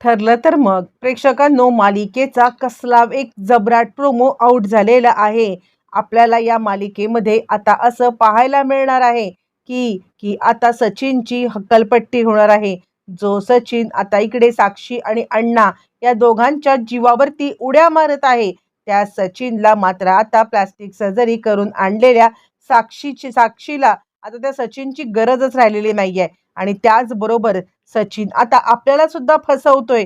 ठरलं तर मग प्रेक्षकांनो, मालिकेचा कसला एक जबराट प्रोमो आउट झालेला आहे. आपल्याला या मालिकेमध्ये आता असं पाहायला मिळणार आहे की की आता सचिनची हक्कलपट्टी होणार आहे. जो सचिन आता इकडे साक्षी आणि अण्णा या दोघांच्या जीवावरती उड्या मारत आहे, त्या सचिनला मात्र आता प्लास्टिक सर्जरी करून आणलेल्या साक्षीला आता त्या सचिनची गरजच राहिलेली नाहीये. आणि त्याचबरोबर सचिन आता आपल्याला सुद्धा फसवतोय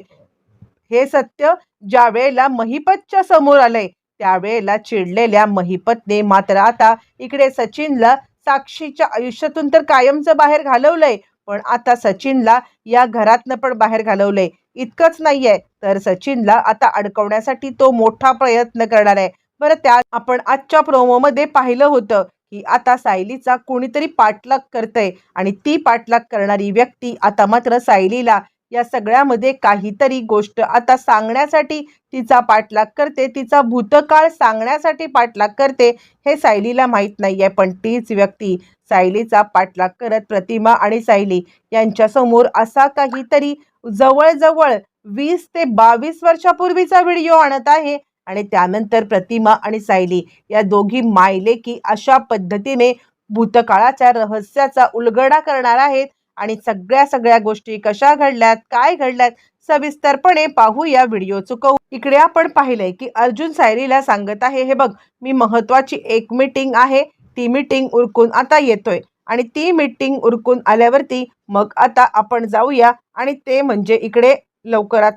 हे सत्य ज्या वेळेला महिपतच्या समोर आलंय, त्यावेळेला चिडलेल्या महिपतने मात्र आता इकडे सचिनला साक्षीच्या आयुष्यातून तर कायमचं बाहेर घालवलंय, पण आता सचिनला या घरातनं पण बाहेर घालवलंय. इतकंच नाहीये तर सचिनला आता अडकवण्यासाठी तो मोठा प्रयत्न करणार आहे. बरं, त्या आपण आजच्या प्रोमोमध्ये पाहिलं होतं की आता सायलीचा कोणीतरी पाठलाग करतंय आणि ती पाठलाग करणारी व्यक्ती आता मात्र सायलीला या सगळ्यामध्ये काहीतरी गोष्ट आता सांगण्यासाठी तिचा पाठलाग करते, तिचा भूतकाळ सांगण्यासाठी पाठलाग करते. हे सायलीला माहीत नाहीये, पण तीच व्यक्ती सायलीचा पाठलाग करत प्रतिमा आणि सायली यांच्यासमोर असा काहीतरी जवळजवळ 20 ते 22 वर्षापूर्वीचा व्हिडिओ आणत आहे. आणि त्यानंतर प्रतिमा आणि सायली या दोघी मायलेकी अशा पद्धतीने भूतकाळाच्या रहस्याचा उलगडा करणार आहेत. आणि सगळ्या गोष्टी कशा घडल्यात, काय घडल्यात, सविस्तरपणे पाहू या व्हिडिओ चुकवू. इकडे आपण पाहिलंय की अर्जुन सायलीला सांगत आहे, हे बघ, मी महत्वाची एक मीटिंग आहे, ती मीटिंग उरकून आता येतोय. आणि ती मीटिंग उरकून आल्यावरती मग आता आपण जाऊया, आणि ते म्हणजे इकडे लवकरात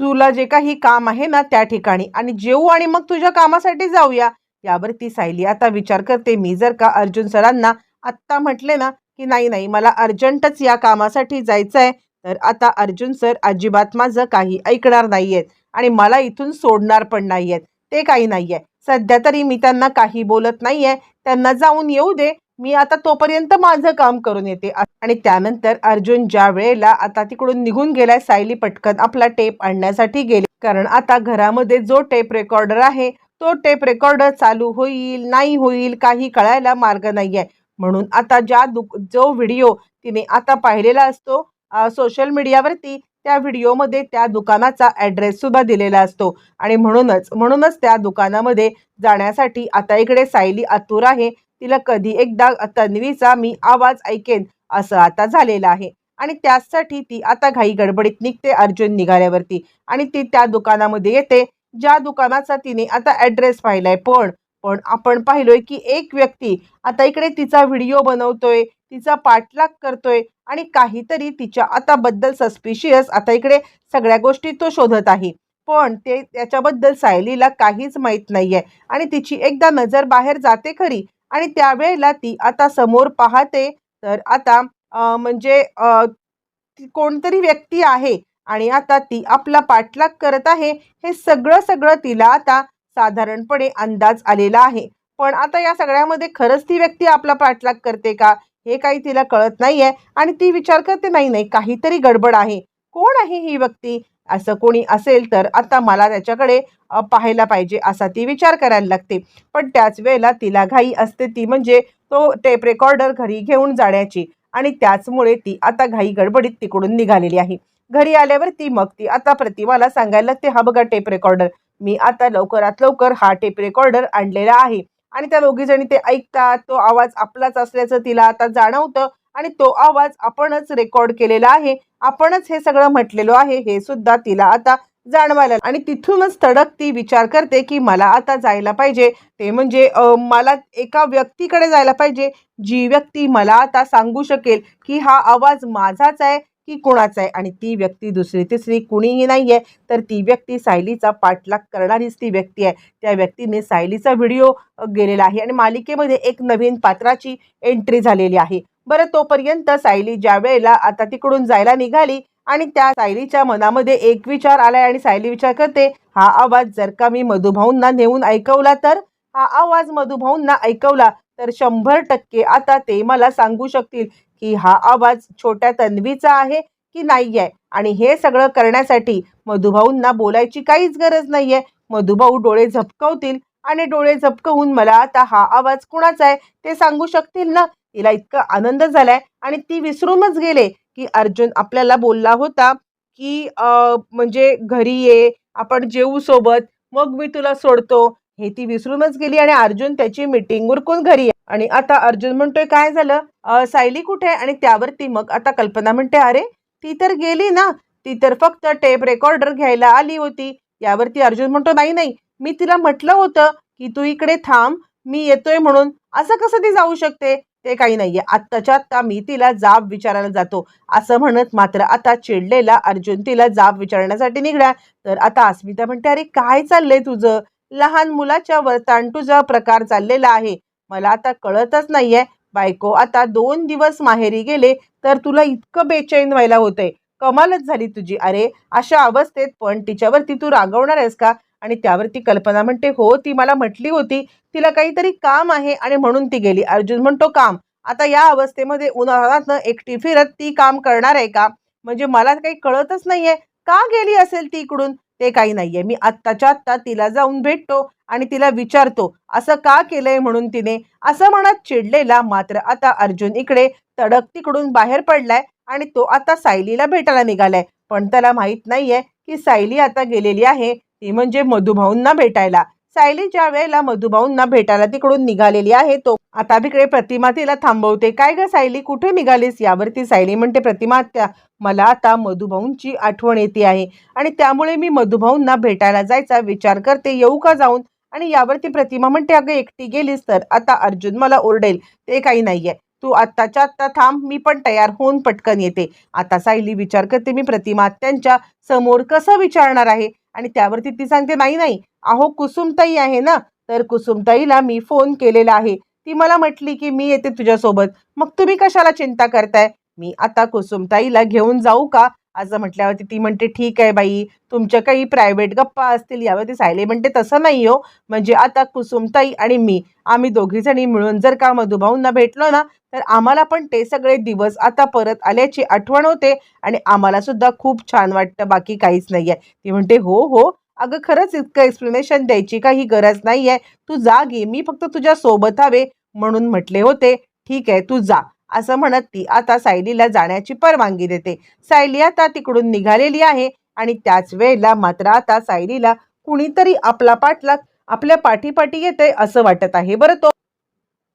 तुला जे काही काम आहे ना त्या ठिकाणी, आणि जेवू आणि मग तुझ्या कामासाठी जाऊया. यावरती सायली आता विचार करते, मी जर का अर्जुन सरांना आत्ता म्हटले ना की नाही नाही मला अर्जंटच या कामासाठी जायचं आहे, तर आता अर्जुन सर अजिबात माझं काही ऐकणार नाहीयेत आणि मला इथून सोडणार पण नाहीयेत. ते काही नाहीये, सध्या तरी मी त्यांना काही बोलत नाहीये, त्यांना जाऊन येऊ दे, मी आता तोपर्यंत माझं काम करून येते. आणि त्यानंतर अर्जुन ज्या वेळेला आता तिकडून निघून गेलाय, सायली पटकन आपला टेप आणण्यासाठी गेली, कारण आता घरामध्ये जो टेप रेकॉर्डर आहे तो टेप रेकॉर्डर चालू होईल नाही होईल काही कळायला मार्ग नाहीये. म्हणून आता जो व्हिडिओ तिने आता पाहिलेला असतो सोशल मीडियावरती, त्या व्हिडिओमध्ये त्या दुकानाचा ॲड्रेस सुद्धा दिलेला असतो. आणि म्हणूनच त्या दुकानामध्ये जाण्यासाठी आता इकडे सायली आतुर आहे. तिला कधी एकदा तन्वीचा मी आवाज ऐकेन असं आता झालेलं आहे. आणि त्यासाठी ती आता घाई गडबडीत निघते अर्जुन निघाल्यावरती, आणि ती त्या दुकानामध्ये येते ज्या दुकानाचा तिने आता ॲड्रेस पाहिलाय. पण आपण पाहिलोय की एक व्यक्ती आता इकडे तिचा व्हिडिओ बनवतोय, तिचा पाठलाग करतोय, आणि काहीतरी तिच्या आता बद्दल सस्पिशियस आता इकडे सगळ्या गोष्टी तो शोधत आहे. पण ते त्याच्याबद्दल सायलीला काहीच माहीत नाहीये. आणि तिची एकदा नजर बाहेर जाते खरी, आणि त्यावेळेला ती आता समोर पाहते तर आता म्हणजे कोणतरी व्यक्ती आहे, आणि आता ती आपला पाठलाग करत आहे. हे सगळं तिला आता साधारणपणे अंदाज आलेला आहे. पण आता या सगळ्यामध्ये खरंच ती व्यक्ती आपला पाठलाग करते का हे काही तिला कळत नाहीये. आणि ती विचार करते, नाही नाही काहीतरी गडबड आहे, कोण आहे ही व्यक्ती, असं कोणी असेल तर आता मला त्याच्याकडे पाहायला पाहिजे असा ती विचार करायला लागते. पण त्याच वेळेला तिला घाई असते, ती म्हणजे तो टेप रेकॉर्डर घरी घेऊन जाण्याची, आणि त्याचमुळे ती आता घाई गडबडीत तिकडून निघालेली आहे. घरी आल्यावरती मग ती आता प्रतिमाला सांगायला लागते, हा बघा टेप रेकॉर्डर, मी आता लवकरात लवकर हा टेप रेकॉर्डर आणलेला आहे. आणि त्या दोघीजणी ते ऐकतात, तो आवाज आपलाच असल्याचं तिला आता जाणवतं, आणि तो आवाज आपणच रेकॉर्ड केलेला आहे, आपणच हे सगळं म्हटलेलं आहे हे सुद्धा तिला आता जाणवायला. आणि तिथूनच तडक ती विचार करते की मला आता जायला पाहिजे, ते म्हणजे मला एका व्यक्तीकडे जायला पाहिजे, जी व्यक्ती मला आता सांगू शकेल की हा आवाज माझाच आहे की कोणाचा आहे. आणि ती व्यक्ती दुसरी तिसरी कुणीही नाहीये, तर ती व्यक्ती सायलीचा पाठलाग करणारीच ती व्यक्ती आहे. त्या व्यक्तीने सायलीचा व्हिडिओ गेलेला आहे, आणि मालिकेमध्ये एक नवीन पात्राची एंट्री झालेली आहे. बरं, तोपर्यंत सायली ज्या वेळेला आता तिकडून जायला निघाली, आणि त्या सायलीच्या मनामध्ये एक विचार आलाय, आणि सायली विचार करते, हा आवाज जर का मी मधुभाऊंना नेऊन ऐकवला तर, हा आवाज मधुभाऊंना ऐकवला तर 100% आता ते मला सांगू शकतील की हा आवाज छोट्या तन्वीचा आहे की नाही आहे. आणि हे सगळं करण्यासाठी मधुभाऊंना बोलायची काहीच गरज नाहीये. मधुभाऊ डोळे झपकवतील, आणि डोळे झपकवून मला आता हा आवाज कुणाचा आहे ते सांगू शकतील ना. तिला इतका आनंद झालाय, आणि ती विसरूनच गेले की अर्जुन आपल्याला बोलला होता की म्हणजे घरी ये, आपण जेवू सोबत, मग मी तुला सोडतो. हे ती विसरूनच गेली आणि अर्जुन त्याची मीटिंग उरकून घरी आहे. आणि आता अर्जुन म्हणतोय काय झालं? सायली कुठे आहे? आणि त्यावरती मग आता कल्पना म्हणते, अरे ती तर गेली ना, ती तर फक्त टेप रेकॉर्डर घ्यायला आली होती. यावरती अर्जुन म्हणतो, नाही नाही, मी तिला म्हटलं होतं की तू इकडे थांब, मी येतोय म्हणून. असं कसं ती जाऊ शकते? ते काही नाहीये, आत्ताच्या आत्ता मी तिला जाब विचारायला जातो. असं म्हणत मात्र आता चिडलेला अर्जुन तिला जाब विचारण्यासाठी निघाला. तर आता अस्मिता म्हणते, अरे काय चाललंय तुझं? लहान मुलाच्या वर्तान तुझा प्रकार चाललेला आहे. मला आता कळतच नाहीये. बायको आता 2 दिवस माहेरी गेले तर तुला इतकं बेचैन व्हायला होतंय. कमालच झाली तुझी. अरे अशा अवस्थेत पण तिच्यावरती तू रागवणार आहेस का? आणि त्यावरती कल्पना म्हणते, हो ती मला म्हटली होती तिला काहीतरी काम आहे आणि म्हणून ती गेली. अर्जुन म्हणतो, काम? आता या अवस्थेमध्ये उन्हाळ्यात एकटी फिरत ती काम करणार आहे का? म्हणजे मला काही कळतच नाहीये. का गेली असेल ती इकडून? ते काही नाहीये. मी आत्ताच्या आत्ता तिला जाऊन भेटतो आणि तिला विचारतो, असं का केलंय म्हणून तिने. असं म्हणत चिडलेला मात्र आता अर्जुन इकडे तडक तिकडून बाहेर पडलाय आणि तो आता सायलीला भेटायला निघालाय. पण त्याला माहित नाहीये की सायली आता गेलेली आहे, ती म्हणजे मधुभाऊंना भेटायला. सायली ज्या वेळेला मधुभाऊंना भेटायला तिकडून निघालेली आहे, तो आता तिकडे प्रतिमा तिला थांबवते. काय ग सायली, कुठे निघालीस? यावरती सायली म्हणते, प्रतिमा आत्या, मला आता मधुभाऊंची आठवण येते आहे आणि त्यामुळे मी मधुभाऊंना भेटायला जायचा विचार करते, येऊ का जाऊन? आणि यावरती प्रतिमा म्हणते, अगं एकटी गेलीस तर आता अर्जुन मला ओरडेल. ते काही नाहीये, तू आत्ताच्या आत्ता थांब, मी पण तयार होऊन पटकन येते. आता सायली विचार करते, मी प्रतिमा आत्यांच्या समोर कसं विचारणार आहे? आणि त्यावरती ती सांगते, नाही नाही, अहो कुसुमताई आहे ना, तर कुसुमताईला मी फोन केलेला आहे. ती मला म्हटली की मी येते तुझ्यासोबत. मग तुम्ही कशाला चिंता करताय? मी आता कुसुमताईला घेऊन जाऊ का? असं म्हटल्यावरती ती म्हणते, ठीक आहे बाई, तुमच्या काही प्रायव्हेट गप्पा असतील. यावरती सायली म्हणते, तसं नाही हो, म्हणजे आता कुसुमताई आणि मी, आम्ही दोघी जणी मिळून जर का मधुभाऊंना भेटलो ना, तर आम्हाला पण ते सगळे दिवस आता परत आल्याची आठवण होते आणि आम्हाला सुद्धा खूप छान वाटतं, बाकी काहीच नाहीये. ती म्हणते, हो हो, अगं खरंच इतकं एक्सप्लेनेशन द्यायची काही गरज नाहीये. तू जा गे, मी फक्त तुझ्या सोबत हवे म्हणून म्हटले होते. ठीक आहे, तू जा. असं म्हणत ती आता सायलीला जाण्याची परवानगी देते. सायली आता तिकडून निघालेली आहे आणि त्याच वेळेला मात्र आता सायलीला कुणीतरी आपला पाठलाग आपल्या पाठीपाठी येते असं वाटत आहे. बरं, तो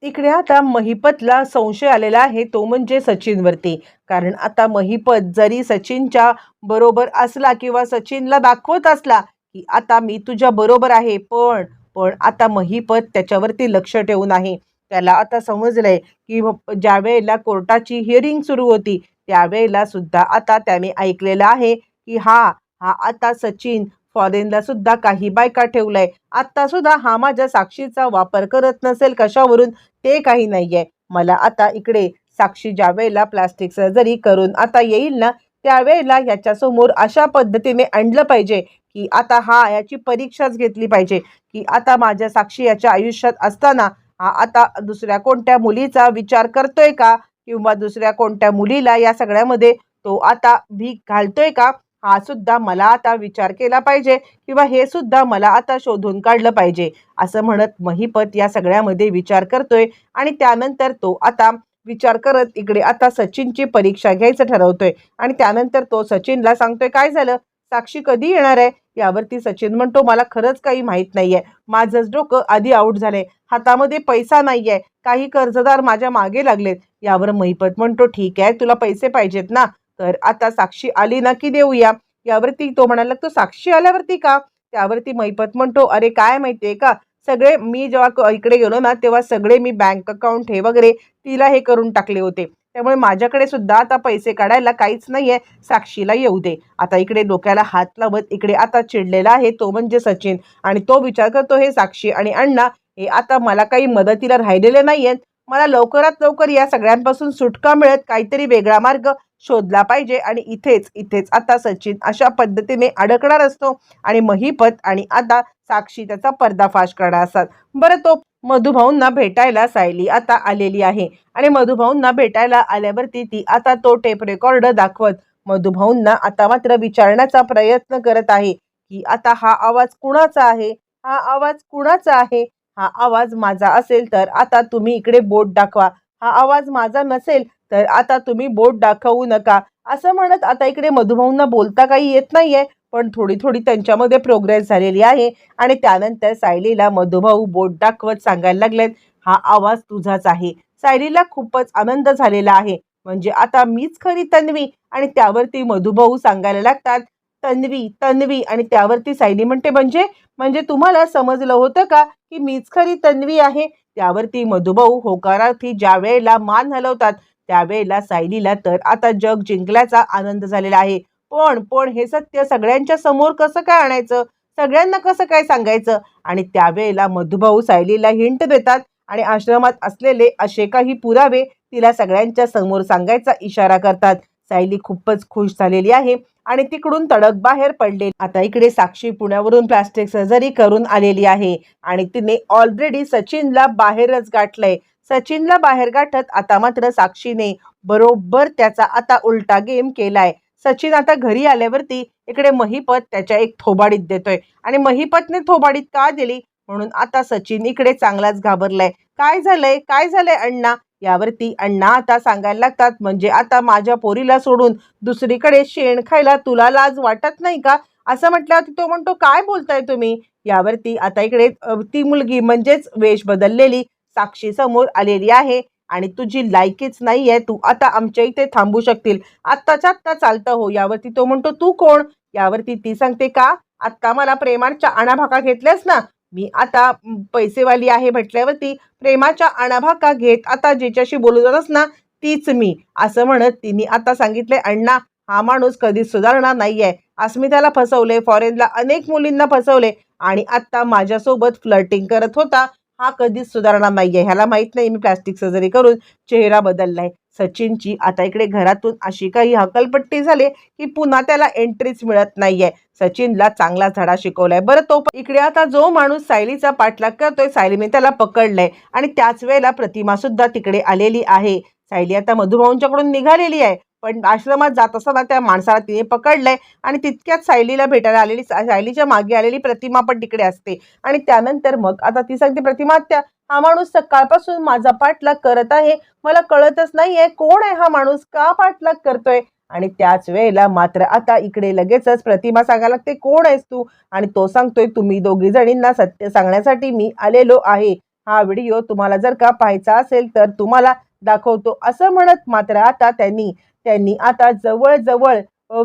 इकडे आता महिपतला संशय आलेला आहे, तो म्हणजे सचिनवरती. कारण आता महिपत जरी सचिनच्या बरोबर असला किंवा सचिनला दाखवत असला की आता मी तुझ्या बरोबर आहे, पण आता महिपत त्याच्यावरती लक्ष ठेवून आहे. त्याला आता समजलंय की ज्या वेळेला कोर्टाची हिअरिंग सुरू होती त्यावेळेला सुद्धा आता त्याने ऐकलेलं आहे की हा हा आता सचिन फॉरेनला सुद्धा काही बायका ठेवलाय. आता सुद्धा हा माझ्या साक्षीचा वापर करत नसेल कशावरून, ते काही नाहीये. मला आता इकडे साक्षी ज्या वेळेला प्लास्टिक सर्जरी करून आता येईल ना, त्यावेळेला याच्यासमोर अशा पद्धतीने आणलं पाहिजे की आता हा याची परीक्षाच घेतली पाहिजे की आता माझ्या साक्षी याच्या आयुष्यात असताना हा आता दुसऱ्या कोणत्या मुलीचा विचार करतोय का, किंवा दुसऱ्या कोणत्या मुलीला या सगळ्यामध्ये तो आता भीक घालतोय का, हा सुद्धा मला आता विचार केला पाहिजे किंवा हे सुद्धा मला आता शोधून काढलं पाहिजे. असं म्हणत महिपत या सगळ्यामध्ये विचार करतोय आणि त्यानंतर तो आता विचार करत इकडे आता सचिनची परीक्षा घ्यायचं ठरवतोय आणि त्यानंतर तो सचिनला सांगतोय, काय झालं, साक्षी कधी येणार आहे? यावरती सचिन म्हणतो, मला खरंच काही माहित नाहीये, माझंच डोकं आधी आऊट झालंय, हातामध्ये पैसा नाहीये, काही कर्जदार माझ्या मागे लागलेत. यावर महिपत म्हणतो, ठीक आहे, तुला पैसे पाहिजेत ना, तर आता साक्षी आली ना की देऊया. यावरती तो म्हणाला, तो साक्षी आल्यावरती का? त्यावरती महिपत म्हणतो, अरे काय माहितीये का, सगळे मी जेव्हा इकडे गेलो ना तेव्हा सगळे मी बँक अकाउंट हे वगैरे तिला हे करून टाकले होते, त्यामुळे माझ्याकडे सुद्धा आता पैसे काढायला काहीच नाहीये, साक्षीला येऊ दे. आता इकडे डोक्याला हात लावत इकडे आता चिडलेला आहे तो म्हणजे सचिन आणि तो विचार करतो, हे साक्षी आणि अण्णा हे आता मला काही मदतीला राहिलेले नाहीयेत. मला लवकरात लवकर या सगळ्यांपासून सुटका मिळत काहीतरी वेगळा मार्ग शोधला पाहिजे आणि इथेच इथेच आता सचिन अशा पद्धतीने अडकणार असतो आणि महिपत आणि आता साक्षी त्याचा पर्दाफाश करणार असतात. बरं, तो मधुभाऊंना भेटायला सायली आता आलेली आहे आणि मधुभाऊंना भेटायला आल्यावरती ती आता तो टेप रेकॉर्डर दाखवत मधुभाऊंना आता मात्र विचारण्याचा प्रयत्न करत आहे की आता हा आवाज कुणाचा आहे, हा आवाज कुणाचा आहे, हा आवाज माझा असेल तर आता तुम्ही इकडे बोट दाखवा, हा आवाज माझा नसेल तर आता तुम्ही बोट दाखवू नका असं म्हणत आता इकडे मधुभाऊंना बोलता काही येत नाहीये, पण थोडी थोडी त्यांच्यामध्ये प्रोग्रेस झालेली आहे. आणि त्यानंतर सायलीला मधुभाऊ बोट दाखवत सांगायला लागलेत, हा आवाज तुझाच आहे. सायलीला खूपच आनंद झालेला आहे, म्हणजे आता मीच खरी तन्वी. आणि त्यावरती मधुभाऊ सांगायला लागतात, तन्वी तन्वी. आणि त्यावरती सायली म्हणते, म्हणजे म्हणजे तुम्हाला समजलं होतं का की मीच खरी तन्वी आहे? त्यावरती मधुभाऊ होकारार्थी ज्या वेळेला मान हलवतात त्यावेळेला सायलीला तर आता जग जिंकल्याचा आनंद झालेला आहे. पण हे सत्य सगळ्यांच्या समोर कसं काय आणायचं? सगळ्यांना कसं काय सांगायचं? आणि त्यावेळेला मधुभाऊ सायलीला हिंट देतात आणि आश्रमात असलेले असे काही पुरावे तिला सगळ्यांच्या समोर सांगायचा इशारा करतात. सायली खूपच खुश झालेली आहे आणि तिकडून तडक बाहेर पडले. आता इकडे साक्षी पुण्यावरून प्लास्टिक सर्जरी करून आलेली आहे आणि तिने ऑलरेडी सचिनला बाहेरच गाठलंय. सचिनला बाहेर गाठत आता मात्र साक्षीने बरोबर त्याचा आता उलटा गेम केलाय. सचिन आता घरी आल्यावरती इकडे महिपत त्याच्या एक थोबाडीत देतोय आणि महिपतने थोबाडीत का दिली म्हणून आता सचिन इकडे चांगलाच घाबरलाय. काय झालंय काय झालंय अण्णा? यावरती अण्णा आता सांगायला लागतात, म्हणजे आता माझ्या पोरीला सोडून दुसरीकडे शेण खायला तुला लाज वाटत नाही का? असं म्हटल्यावरती तो म्हणतो, काय बोलताय तुम्ही? यावरती आता इकडे ती मुलगी म्हणजेच वेश बदललेली साक्षी समोर आलेली आहे आणि तुझी लायकीच नाहीये, तू आता आमच्या इथे थांबू शकतील, आत्ताच्या आत्ता चालतं हो. यावरती तो म्हणतो, तू कोण? यावरती ती सांगते, का आत्ता मला प्रेमाच्या आणाभाका घेतल्यास ना, मी आता पैसेवाली आहे म्हटल्यावरती प्रेमाच्या आणाभाका घेत आता जिच्याशी बोलू जातस ना तीच मी. असं म्हणत तिने आता सांगितले, अण्णा हा माणूस कधीच सुधारणार नाहीये. अस्मिताला फसवले, फॉरेनला अनेक मुलींना फसवले आणि आता माझ्यासोबत फ्लर्टिंग करत होता. हा कधीच सुधारणार नाहीये. ह्याला माहित नाही मी प्लास्टिक सर्जरी करून चेहरा बदललाय. सचिनची आता इकडे घरातून अशी काही हकलपट्टी झाली की पुन्हा त्याला एंट्रीच मिळत नाहीये. सचिनला चांगला धडा शिकवलाय. बरं, तो इकडे आता जो माणूस सायलीचा पाठलाग करतोय सायलीने त्याला पकडलंय आणि त्याच वेळेला प्रतिमा सुद्धा तिकडे आलेली आहे. सायली आता मधुभाऊंच्याकडून निघालेली आहे, पण आश्रमात जात असताना त्या माणसाला तिने पकडलंय आणि तितक्यात सायलीला भेटायला आलेली सायलीच्या मागे आलेली प्रतिमा पण तिकडे असते. आणि त्यानंतर मग आता ती सांगते, प्रतिमा त्या हा माणूस सकाळपासून माझा पाठलाग करत आहे, मला कळतच नाहीये कोण आहे हा माणूस, का पाठलाग करतोय? आणि त्याच वेळेला मात्र आता इकडे लगेचच प्रतिमा सांगायला लागते, कोण आहेस तू? आणि तो सांगतोय, तुम्ही दोघी जणींना सत्य सांगण्यासाठी मी आलेलो आहे. हा व्हिडिओ तुम्हाला जर का पाहायचा असेल तर तुम्हाला दाखवतो. असं म्हणत मात्र आता त्यांनी त्यांनी आता जवळजवळ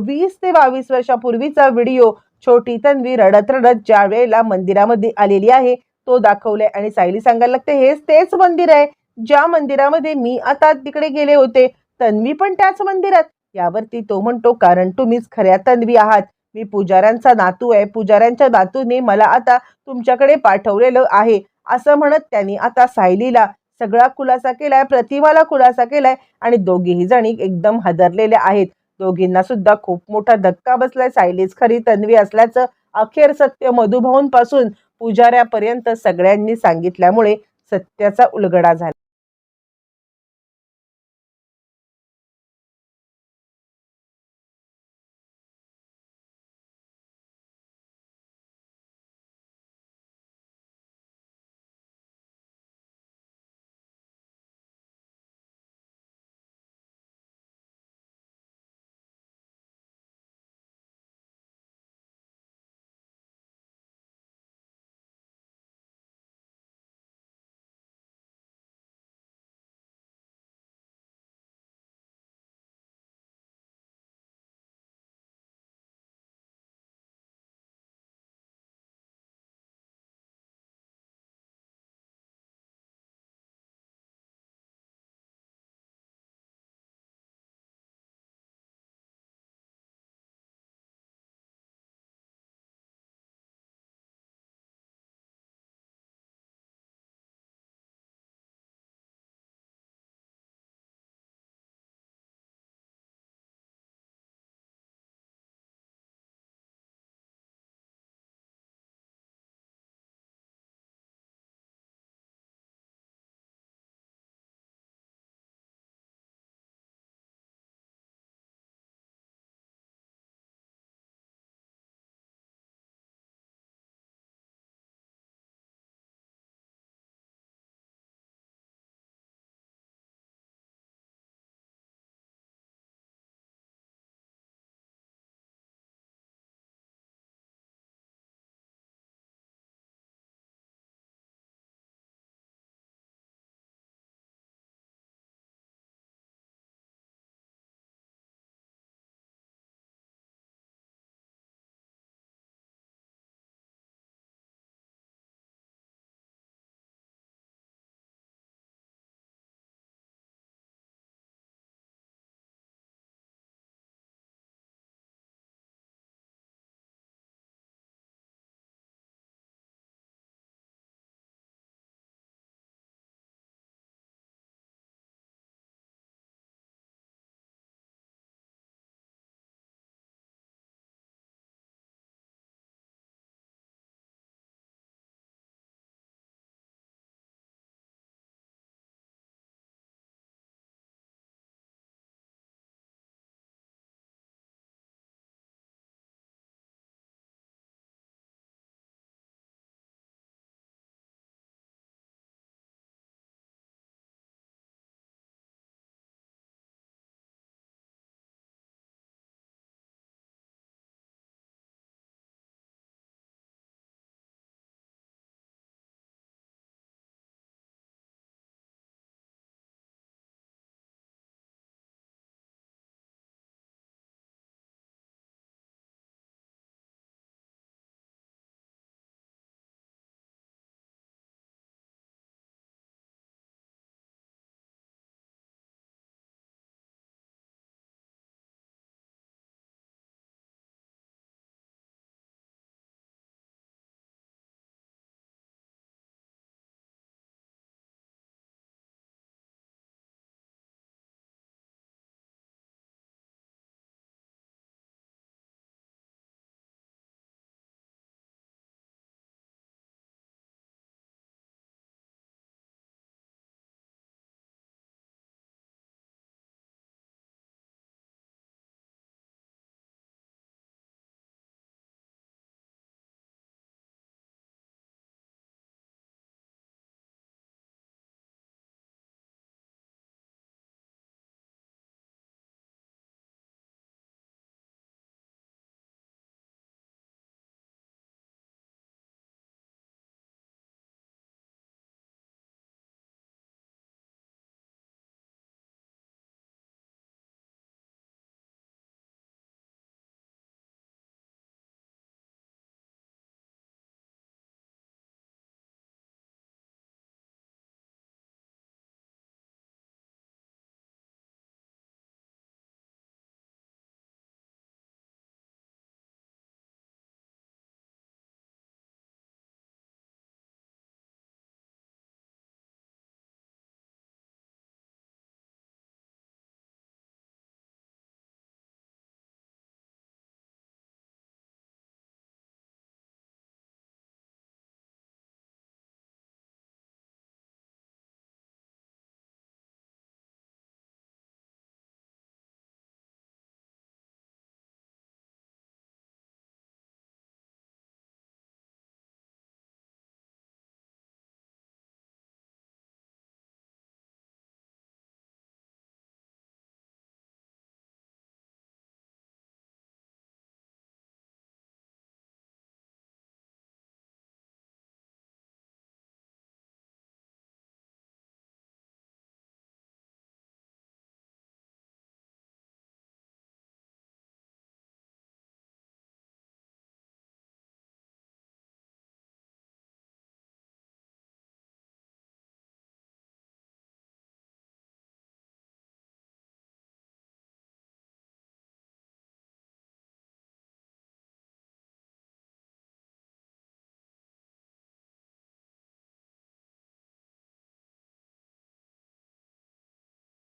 20 ते 22 वर्षापूर्वीचा व्हिडिओ छोटी तन्वी रडत रडत ज्या वेळेला मंदिरामध्ये आलेली आहे तो दाखवलाय. आणि सायली सांगायला लागते, हेच तेच मंदिर आहे ज्या मंदिरामध्ये मी आता तिकडे गेले होते, तन्वी पण त्याच मंदिरात. यावरती तो म्हणतो, कारण तुम्हीच खऱ्या तन्वी आहात, मी पुजाऱ्यांचा नातू आहे, पुजाऱ्यांच्या नातूने मला आता तुमच्याकडे पाठवलेलं आहे. असं म्हणत त्यांनी आता सायलीला सगळा खुलासा केलाय, प्रतिमाला खुलासा केलाय आणि दोघीही जणी एकदम हादरलेल्या आहेत. दोघींना सुद्धा खूप मोठा धक्का बसलाय. सायलीच खरी तन्वी असल्याचं अखेर सत्य मधुभाऊंपासून पुजाऱ्यापर्यंत सगळ्यांनी सांगितल्यामुळे सत्याचा उलगडा झाला.